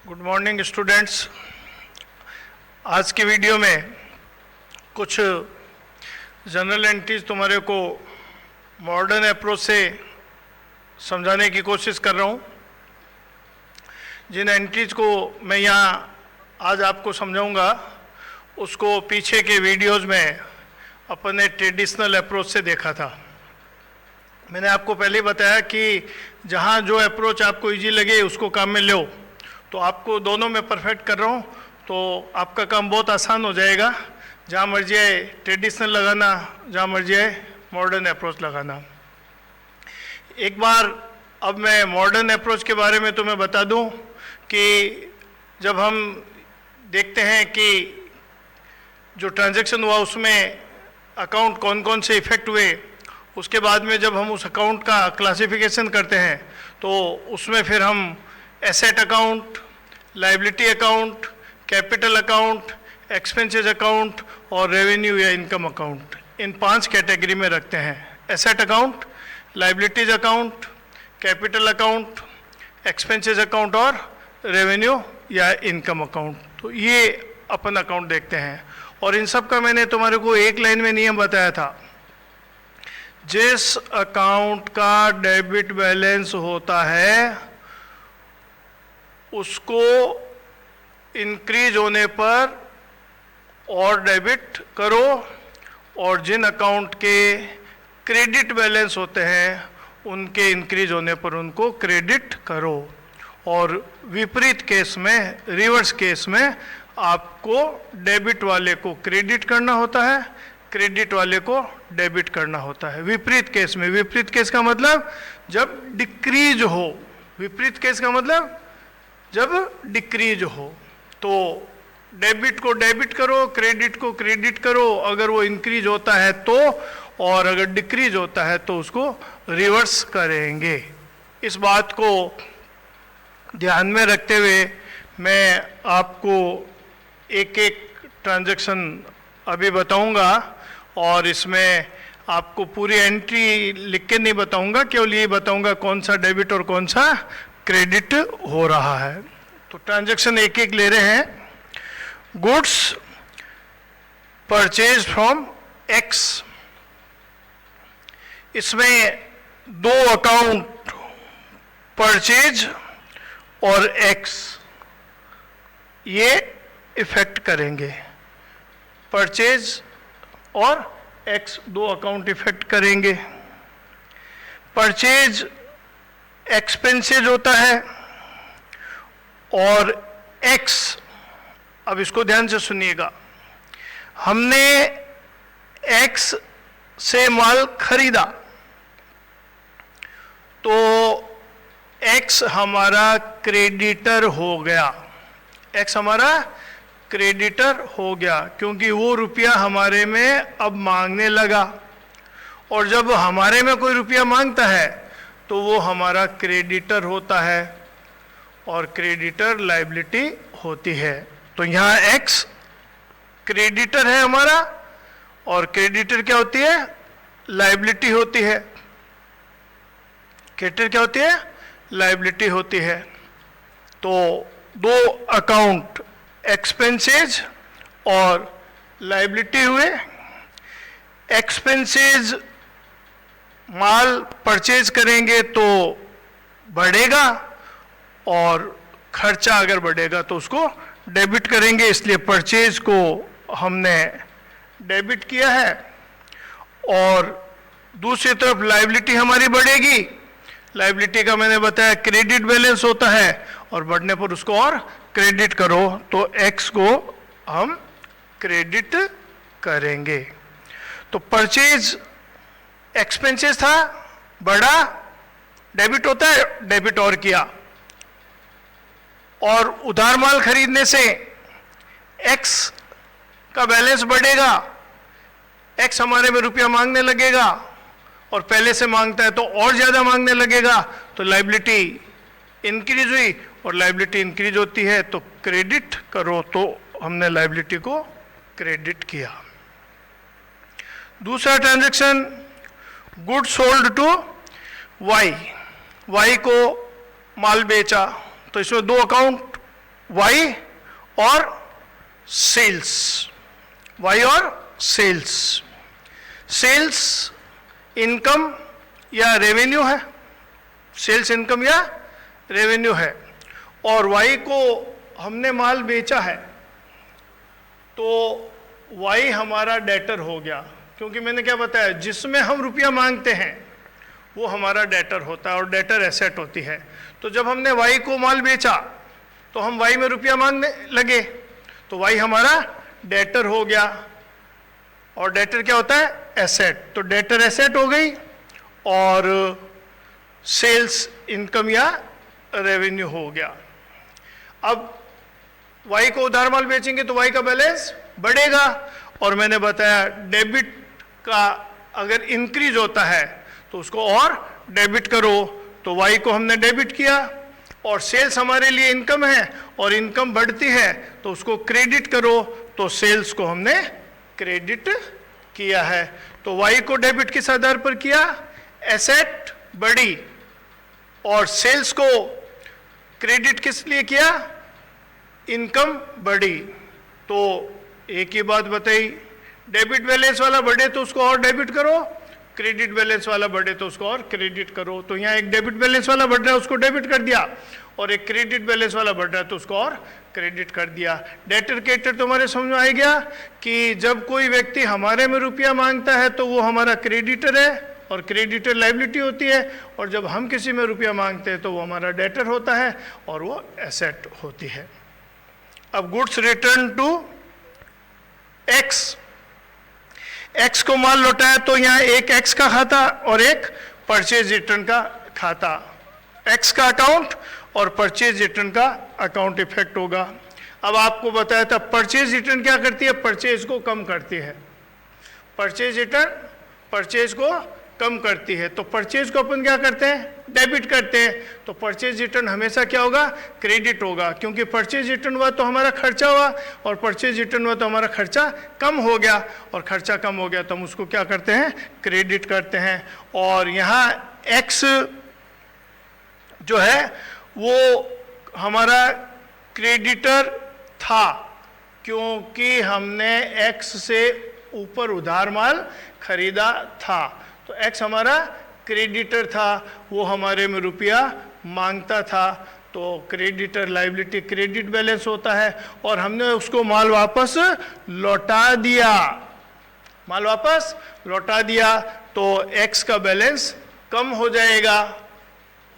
Good morning students. आज की video में कुछ जनरल एंट्रीज तुम्हारे को मॉडर्न अप्रोच से समझाने की कोशिश कर रहा हूँ। जिन एंट्रीज को मैं यहाँ आज आपको समझाऊंगा उसको पीछे के वीडियोस में अपन ने ट्रेडिशनल अप्रोच से देखा था। मैंने आपको पहले बताया कि जहाँ जो अप्रोच आपको इजी लगे उसको काम में लो, तो आपको दोनों में परफेक्ट कर रहा हूँ तो आपका काम बहुत आसान हो जाएगा। जहाँ मर्जी आए ट्रेडिशनल लगाना, जहाँ मर्जी आए मॉडर्न अप्रोच लगाना। एक बार अब मैं मॉडर्न अप्रोच के बारे में तुम्हें बता दूं कि जब हम देखते हैं कि जो ट्रांजैक्शन हुआ उसमें अकाउंट कौन कौन से इफेक्ट हुए, उसके बाद में जब हम उस अकाउंट का क्लासिफिकेशन करते हैं तो उसमें फिर हम asset account, liability account, capital account, expenses account और रेवेन्यू या इनकम अकाउंट, इन 5 कैटेगरी में रखते हैं। Asset account, liabilities account, capital account, expenses account और रेवेन्यू या इनकम अकाउंट। तो ये अपन अकाउंट देखते हैं और इन सब का मैंने तुम्हारे को एक लाइन में नियम बताया था। जिस अकाउंट का डेबिट बैलेंस होता है उसको इंक्रीज होने पर और डेबिट करो, और जिन अकाउंट के क्रेडिट बैलेंस होते हैं उनके इंक्रीज होने पर उनको क्रेडिट करो। और विपरीत केस में, रिवर्स केस में आपको डेबिट वाले को क्रेडिट करना होता है, क्रेडिट वाले को डेबिट करना होता है। विपरीत केस में, विपरीत केस का मतलब जब डिक्रीज हो, विपरीत केस का मतलब जब डिक्रीज हो, तो डेबिट को डेबिट करो, क्रेडिट को क्रेडिट करो अगर वो इंक्रीज होता है तो, और अगर डिक्रीज होता है तो उसको रिवर्स करेंगे। इस बात को ध्यान में रखते हुए मैं आपको एक एक ट्रांजैक्शन अभी बताऊंगा और इसमें आपको पूरी एंट्री लिख के नहीं बताऊंगा, केवल ये बताऊंगा कौन सा डेबिट और कौन सा क्रेडिट हो रहा है। तो ट्रांजैक्शन एक एक ले रहे हैं। गुड्स परचेज फ्रॉम एक्स, इसमें 2 अकाउंट परचेज और एक्स ये इफेक्ट करेंगे। परचेज और एक्स 2 अकाउंट इफेक्ट करेंगे। परचेज एक्सपेंसेज होता है और एक्स, अब इसको ध्यान से सुनिएगा, हमने एक्स से माल खरीदा तो एक्स हमारा क्रेडिटर हो गया। एक्स हमारा क्रेडिटर हो गया क्योंकि वो रुपया हमारे में अब मांगने लगा, और जब हमारे में कोई रुपया मांगता है तो वो हमारा क्रेडिटर होता है और क्रेडिटर लायबिलिटी होती है। तो यहाँ एक्स क्रेडिटर है हमारा और क्रेडिटर क्या होती है? लायबिलिटी होती है। क्रेडिटर क्या होती है? लायबिलिटी होती है। तो 2 अकाउंट एक्सपेंसेज और लायबिलिटी हुए। एक्सपेंसेज माल परचेज करेंगे तो बढ़ेगा और खर्चा अगर बढ़ेगा तो उसको डेबिट करेंगे, इसलिए परचेज को हमने डेबिट किया है। और दूसरी तरफ लायबिलिटी हमारी बढ़ेगी। लायबिलिटी का मैंने बताया क्रेडिट बैलेंस होता है और बढ़ने पर उसको और क्रेडिट करो, तो एक्स को हम क्रेडिट करेंगे। तो परचेज एक्सपेंसेस था, बढ़ा, डेबिट होता है, डेबिट और किया। और उधार माल खरीदने से एक्स का बैलेंस बढ़ेगा, एक्स हमारे में रुपया मांगने लगेगा और पहले से मांगता है तो और ज्यादा मांगने लगेगा, तो लायबिलिटी इंक्रीज हुई और लायबिलिटी इंक्रीज होती है तो क्रेडिट करो, तो हमने लायबिलिटी को क्रेडिट किया। दूसरा transaction, good sold to Y, Y को माल बेचा, तो इसमें 2 अकाउंट वाई और सेल्स, वाई और सेल्स। सेल्स इनकम या रेवेन्यू है, सेल्स इनकम या रेवेन्यू है, और वाई को हमने माल बेचा है तो वाई हमारा डेटर हो गया, क्योंकि मैंने क्या बताया, जिसमें हम रुपया मांगते हैं वो हमारा डेटर होता है और डेटर एसेट होती है। तो जब हमने वाई को माल बेचा तो हम वाई में रुपया मांगने लगे, तो वाई हमारा डेटर हो गया, और डेटर क्या होता है, एसेट। तो डेटर एसेट हो गई और सेल्स इनकम या रेवेन्यू हो गया। अब वाई को उधार माल बेचेंगे तो वाई का बैलेंस बढ़ेगा, और मैंने बताया डेबिट का अगर इंक्रीज होता है तो उसको और डेबिट करो, तो वाई को हमने डेबिट किया, और सेल्स हमारे लिए इनकम है और इनकम बढ़ती है तो उसको क्रेडिट करो, तो सेल्स को हमने क्रेडिट किया है। तो वाई को डेबिट किस आधार पर किया, एसेट बढ़ी, और सेल्स को क्रेडिट किस लिए किया, इनकम बढ़ी। तो एक ही बात बताई, डेबिट बैलेंस वाला बढ़े तो उसको और डेबिट करो, क्रेडिट बैलेंस वाला बढ़े तो उसको और क्रेडिट करो। तो यहाँ एक डेबिट बैलेंस वाला बढ़ रहा है उसको डेबिट कर दिया, और एक क्रेडिट बैलेंस वाला बढ़ रहा है तो उसको और क्रेडिट कर दिया। डेटर क्रेडिटर तुम्हारे समझ में आ गया कि जब कोई व्यक्ति हमारे में रुपया मांगता है तो वो हमारा क्रेडिटर है और क्रेडिटर लायबिलिटी होती है, और जब हम किसी में रुपया मांगते हैं तो वो हमारा डेटर होता है और वो एसेट होती है। अब goods return to X, X को माल लौटाया तो यहाँ एक एक्स का खाता और एक परचेज रिटर्न का खाता, एक्स का अकाउंट और परचेज रिटर्न का अकाउंट इफेक्ट होगा। अब आपको बताया था परचेज रिटर्न क्या करती है, परचेज को कम करती है, परचेज रिटर्न परचेज को कम करती है। तो परचेज को अपन क्या करते हैं, डेबिट करते हैं, तो परचेज रिटर्न हमेशा क्या होगा, क्रेडिट होगा, क्योंकि परचेज रिटर्न हुआ तो हमारा खर्चा हुआ, और परचेज रिटर्न हुआ तो हमारा खर्चा कम हो गया, और खर्चा कम हो गया तो हम उसको क्या करते हैं, क्रेडिट करते हैं। और यहाँ एक्स जो है वो हमारा क्रेडिटर था, क्योंकि हमने एक्स से ऊपर उधार माल खरीदा था, तो एक्स हमारा क्रेडिटर था, वो हमारे में रुपया मांगता था, तो क्रेडिटर लायबिलिटी क्रेडिट बैलेंस होता है, और हमने उसको माल वापस लौटा दिया, माल वापस लौटा दिया तो एक्स का बैलेंस कम हो जाएगा,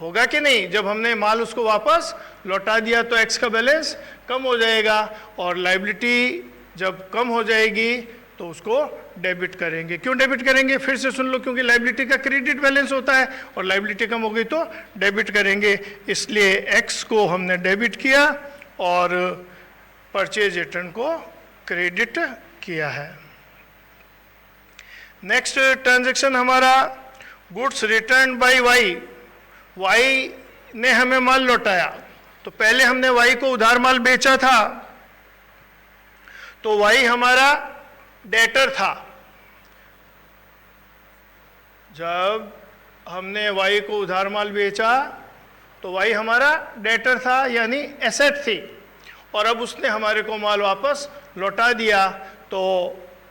होगा कि नहीं। जब हमने माल उसको वापस लौटा दिया तो एक्स का बैलेंस कम हो जाएगा, और लायबिलिटी जब कम हो जाएगी तो उसको डेबिट करेंगे। क्यों डेबिट करेंगे, फिर से सुन लो, क्योंकि लायबिलिटी का क्रेडिट बैलेंस होता है और लायबिलिटी कम हो गई तो डेबिट करेंगे, इसलिए एक्स को हमने डेबिट किया और परचेज रिटर्न को क्रेडिट किया है। नेक्स्ट ट्रांजैक्शन हमारा goods return by Y, Y ने हमें माल लौटाया, तो पहले हमने वाई को उधार माल बेचा था तो वाई हमारा डेटर था। जब हमने वाई को उधार माल बेचा तो वाई हमारा डेटर था, यानी एसेट थी, और अब उसने हमारे को माल वापस लौटा दिया तो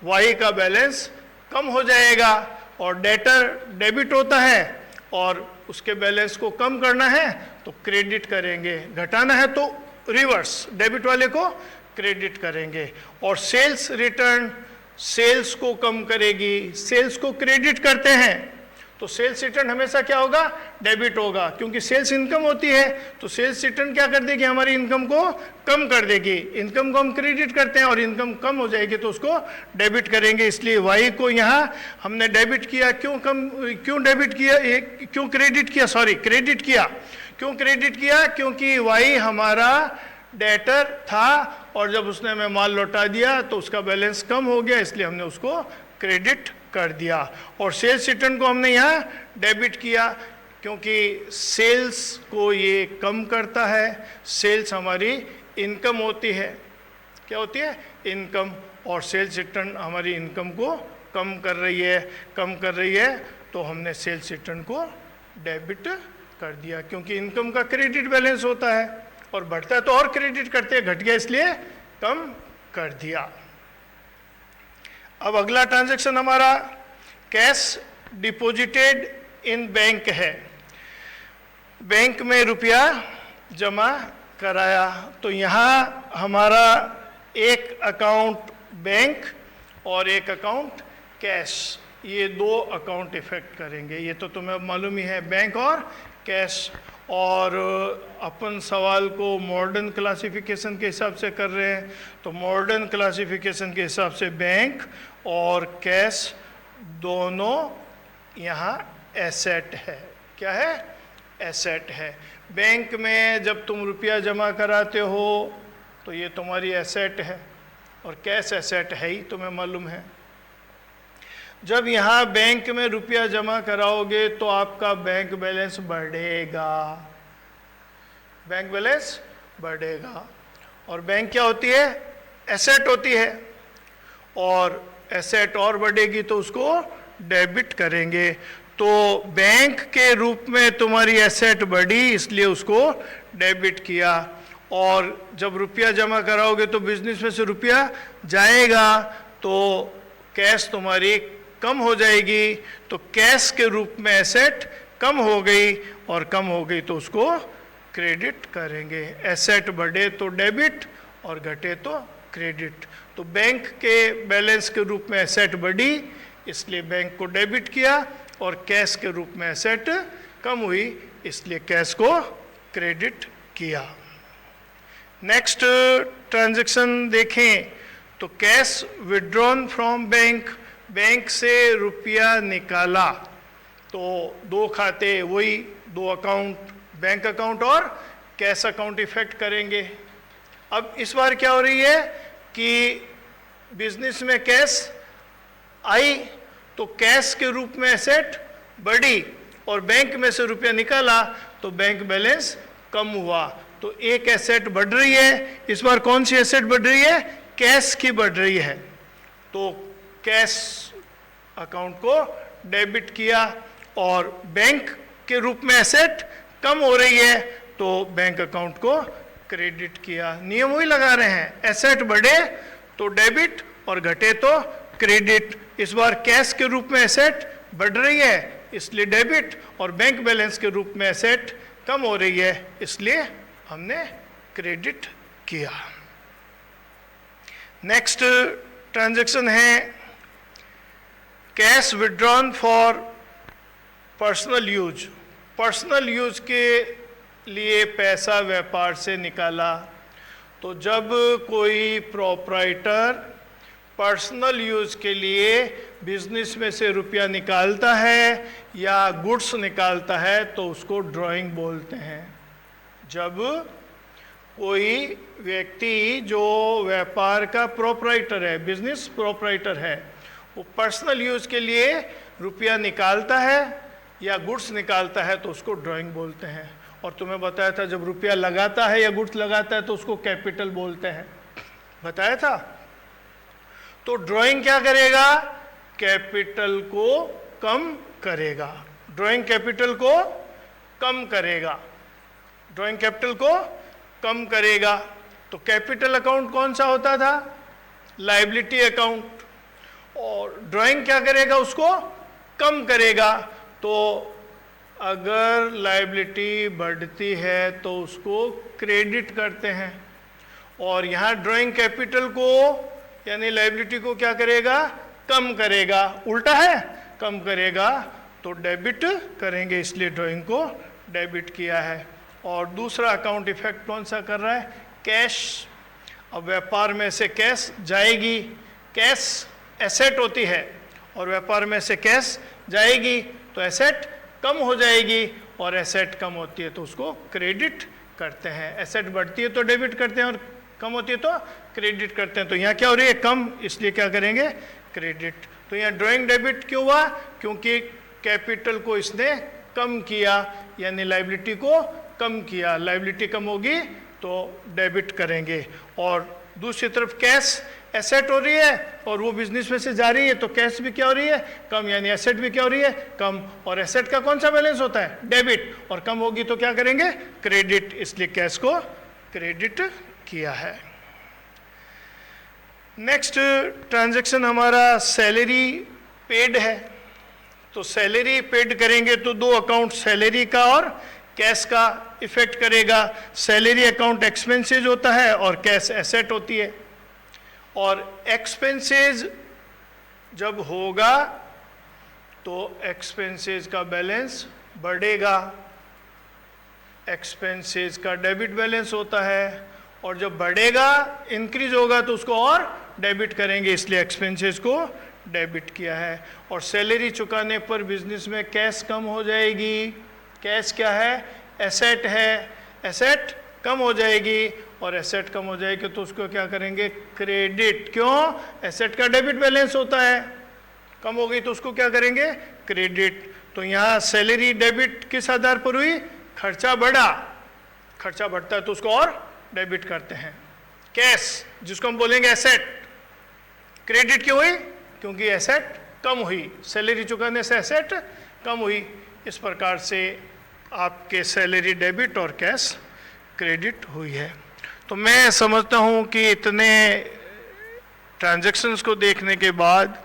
वाई का बैलेंस कम हो जाएगा, और डेटर डेबिट होता है और उसके बैलेंस को कम करना है तो क्रेडिट करेंगे, घटाना है तो रिवर्स डेबिट वाले को क्रेडिट करेंगे। और सेल्स रिटर्न सेल्स को कम करेगी, सेल्स को क्रेडिट करते हैं तो सेल्स रिटर्न हमेशा क्या होगा, डेबिट होगा, क्योंकि सेल्स इनकम होती है, तो सेल्स रिटर्न क्या कर देगी, हमारी इनकम को कम कर देगी। इनकम को हम क्रेडिट करते हैं और इनकम कम हो जाएगी तो उसको डेबिट करेंगे, इसलिए वाई को यहाँ हमने डेबिट किया। क्यों डेबिट किया, क्यों क्रेडिट किया, सॉरी क्रेडिट किया। क्यों क्रेडिट किया, क्योंकि वाई हमारा डेटर था और जब उसने हमें माल लौटा दिया तो उसका बैलेंस कम हो गया, इसलिए हमने उसको क्रेडिट कर दिया। और सेल्स रिटर्न को हमने यहाँ डेबिट किया, क्योंकि सेल्स को ये कम करता है। सेल्स हमारी इनकम होती है, क्या होती है, इनकम, और सेल्स रिटर्न हमारी इनकम को कम कर रही है, तो हमने सेल्स रिटर्न को डेबिट कर दिया, क्योंकि इनकम का क्रेडिट बैलेंस होता है और बढ़ता है तो और क्रेडिट करते हैं, घट गया इसलिए कम कर दिया। अब अगला ट्रांजैक्शन हमारा कैश डिपॉजिटेड इन बैंक है। बैंक में रुपया जमा कराया, तो यहाँ हमारा एक अकाउंट बैंक और एक अकाउंट कैश, ये दो अकाउंट इफेक्ट करेंगे। ये तो तुम्हें मालूम ही है, बैंक और कैश। और अपन सवाल को मॉडर्न क्लासिफिकेशन के हिसाब से कर रहे हैं, तो मॉडर्न क्लासिफिकेशन के हिसाब से बैंक और कैश दोनों यहाँ एसेट है। क्या है? एसेट है। बैंक में जब तुम रुपया जमा कराते हो तो ये तुम्हारी एसेट है, और कैश एसेट है ही, तुम्हें मालूम है। जब यहाँ बैंक में रुपया जमा कराओगे तो आपका बैंक बैलेंस बढ़ेगा, बैंक बैलेंस बढ़ेगा। और बैंक क्या होती है? एसेट होती है, और एसेट और बढ़ेगी तो उसको डेबिट करेंगे। तो बैंक के रूप में तुम्हारी एसेट बढ़ी, इसलिए उसको डेबिट किया। और जब रुपया जमा कराओगे तो बिजनेस में से रुपया जाएगा, तो कैश तुम्हारी कम हो जाएगी, तो कैश के रूप में एसेट कम हो गई, और कम हो गई तो उसको क्रेडिट करेंगे। एसेट बढ़े तो डेबिट और घटे तो क्रेडिट। तो बैंक के बैलेंस के रूप में एसेट बढ़ी, इसलिए बैंक को डेबिट किया, और कैश के रूप में एसेट कम हुई, इसलिए कैश को क्रेडिट किया। नेक्स्ट ट्रांजैक्शन देखें तो cash withdrawn from bank, bank से रुपया निकाला। तो दो खाते, वही दो अकाउंट, बैंक अकाउंट और कैश अकाउंट इफेक्ट करेंगे। अब इस बार क्या हो रही है कि बिजनेस में कैश आई तो कैश के रूप में एसेट बढ़ी, और बैंक में से रुपया निकाला तो बैंक बैलेंस कम हुआ। तो एक एसेट बढ़ रही है, इस बार कौन सी एसेट बढ़ रही है? कैश की बढ़ रही है। तो कैश अकाउंट को डेबिट किया, और बैंक के रूप में एसेट कम हो रही है तो बैंक अकाउंट को क्रेडिट किया। नियम वही लगा रहे हैं, एसेट बढ़े तो डेबिट और घटे तो क्रेडिट। इस बार कैश के रूप में एसेट बढ़ रही है इसलिए डेबिट, और बैंक बैलेंस के रूप में एसेट कम हो रही है इसलिए हमने क्रेडिट किया। नेक्स्ट ट्रांजैक्शन है cash withdrawn for personal use. Personal use के लिए पैसा व्यापार से निकाला। तो जब कोई प्रोप्राइटर पर्सनल यूज के लिए बिजनेस में से रुपया निकालता है या गुड्स निकालता है तो उसको ड्राइंग बोलते हैं। जब कोई व्यक्ति जो व्यापार का प्रोप्राइटर है, बिजनेस प्रोप्राइटर है, वो पर्सनल यूज के लिए रुपया निकालता है या गुड्स निकालता है तो उसको ड्राइंग बोलते हैं। और तुम्हें बताया था जब रुपया लगाता है या गुड्स लगाता है तो उसको कैपिटल बोलते हैं, बताया था। तो ड्राइंग क्या करेगा? कैपिटल को कम करेगा। ड्राइंग कैपिटल को कम करेगा, ड्राइंग कैपिटल को कम करेगा। तो कैपिटल अकाउंट कौन सा होता था? Liability account. और ड्राइंग क्या करेगा? उसको कम करेगा। तो अगर लायबिलिटी बढ़ती है तो उसको क्रेडिट करते हैं, और यहाँ ड्राइंग कैपिटल को यानी लायबिलिटी को क्या करेगा? कम करेगा। उल्टा है, कम करेगा तो डेबिट करेंगे, इसलिए ड्राइंग को डेबिट किया है। और दूसरा अकाउंट इफेक्ट कौन सा कर रहा है? कैश। अब व्यापार में से कैश जाएगी, कैश एसेट होती है और व्यापार में से कैश जाएगी तो एसेट कम हो जाएगी, और एसेट कम होती है तो उसको क्रेडिट करते हैं। एसेट बढ़ती है तो डेबिट करते हैं और कम होती है तो क्रेडिट करते हैं। तो यहाँ क्या हो रही है? कम, इसलिए क्या करेंगे? क्रेडिट। तो यहाँ ड्राइंग डेबिट क्यों हुआ? क्योंकि कैपिटल को इसने कम किया, यानी लायबिलिटी को कम किया। लायबिलिटी कम होगी तो डेबिट करेंगे। और दूसरी तरफ कैश एसेट हो रही है और वो बिजनेस में से जा रही है तो कैश भी क्या हो रही है? कम, यानी एसेट भी क्या हो रही है? कम। और एसेट का कौन सा बैलेंस होता है? डेबिट। और कम होगी तो क्या करेंगे? क्रेडिट। इसलिए कैश को क्रेडिट किया है। नेक्स्ट ट्रांजैक्शन हमारा सैलरी पेड है। तो सैलरी पेड करेंगे तो दो अकाउंट सैलरी का और कैश का इफेक्ट करेगा। सैलरी अकाउंट एक्सपेंसेस होता है और कैश एसेट होती है। और एक्सपेंसेस जब होगा तो एक्सपेंसेस का बैलेंस बढ़ेगा, एक्सपेंसेस का डेबिट बैलेंस होता है, और जब बढ़ेगा इंक्रीज होगा तो उसको और डेबिट करेंगे, इसलिए एक्सपेंसेस को डेबिट किया है। और सैलरी चुकाने पर बिजनेस में कैश कम हो जाएगी। कैश क्या है? एसेट है, एसेट कम हो जाएगी, और एसेट कम हो जाएगी तो उसको क्या करेंगे? क्रेडिट। क्यों? एसेट का डेबिट बैलेंस होता है, कम हो गई तो उसको क्या करेंगे? क्रेडिट। तो यहाँ सैलरी डेबिट किस आधार पर हुई? खर्चा बढ़ा, खर्चा बढ़ता है तो उसको और डेबिट करते हैं। कैश जिसको हम बोलेंगे एसेट, क्रेडिट क्यों हुई? क्योंकि एसेट कम हुई, सैलरी चुकाने से एसेट कम हुई। इस प्रकार से आपके सैलरी डेबिट और कैश क्रेडिट हुई है। तो मैं समझता हूँ कि इतने ट्रांजैक्शंस को देखने के बाद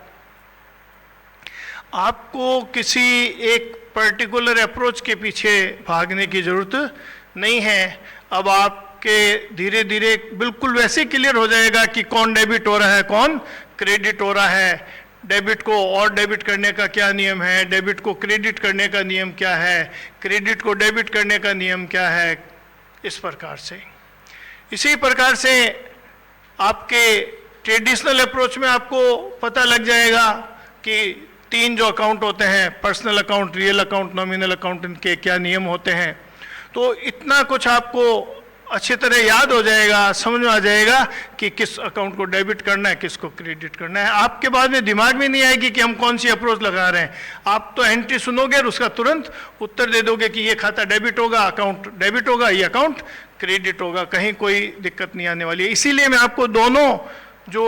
आपको किसी एक पर्टिकुलर अप्रोच के पीछे भागने की ज़रूरत नहीं है। अब आपके धीरे धीरे बिल्कुल वैसे क्लियर हो जाएगा कि कौन डेबिट हो रहा है, कौन क्रेडिट हो रहा है। डेबिट को और डेबिट करने का क्या नियम है, डेबिट को क्रेडिट करने का नियम क्या है, क्रेडिट को डेबिट करने का नियम क्या है। इस प्रकार से, इसी प्रकार से आपके ट्रेडिशनल अप्रोच में आपको पता लग जाएगा कि तीन जो अकाउंट होते हैं, personal account, real account, nominal account, इनके क्या नियम होते हैं। तो इतना कुछ आपको अच्छी तरह याद हो जाएगा, समझ में आ जाएगा कि किस अकाउंट को डेबिट करना है, किसको क्रेडिट करना है। आपके बाद में दिमाग में नहीं आएगी कि हम कौन सी अप्रोच लगा रहे हैं। आप तो एंट्री सुनोगे और उसका तुरंत उत्तर दे दोगे कि ये खाता डेबिट होगा, अकाउंट डेबिट होगा, ये अकाउंट क्रेडिट होगा, कहीं कोई दिक्कत नहीं आने वाली है। इसीलिए मैं आपको दोनों जो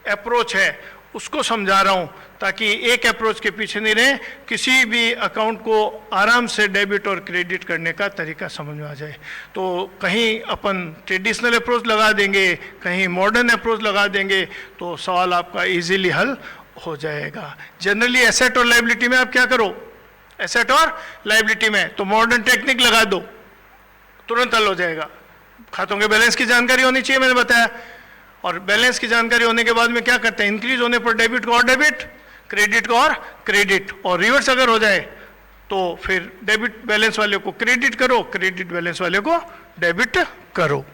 अप्रोच है उसको समझा रहा हूँ, ताकि एक अप्रोच के पीछे नहीं रहे, किसी भी अकाउंट को आराम से डेबिट और क्रेडिट करने का तरीका समझ में आ जाए। तो कहीं अपन ट्रेडिशनल अप्रोच लगा देंगे, कहीं मॉडर्न अप्रोच लगा देंगे, तो सवाल आपका इजीली हल हो जाएगा। जनरली एसेट और लायबिलिटी में आप क्या करो? एसेट और लायबिलिटी में तो मॉडर्न टेक्निक लगा दो, तुरंत हल हो जाएगा। खातों के बैलेंस की जानकारी होनी चाहिए, मैंने बताया, और बैलेंस की जानकारी होने के बाद में क्या करते हैं? इंक्रीज होने पर डेबिट को और डेबिट, क्रेडिट को और क्रेडिट, और रिवर्स अगर हो जाए तो फिर डेबिट बैलेंस वाले को क्रेडिट करो, क्रेडिट बैलेंस वाले को डेबिट करो।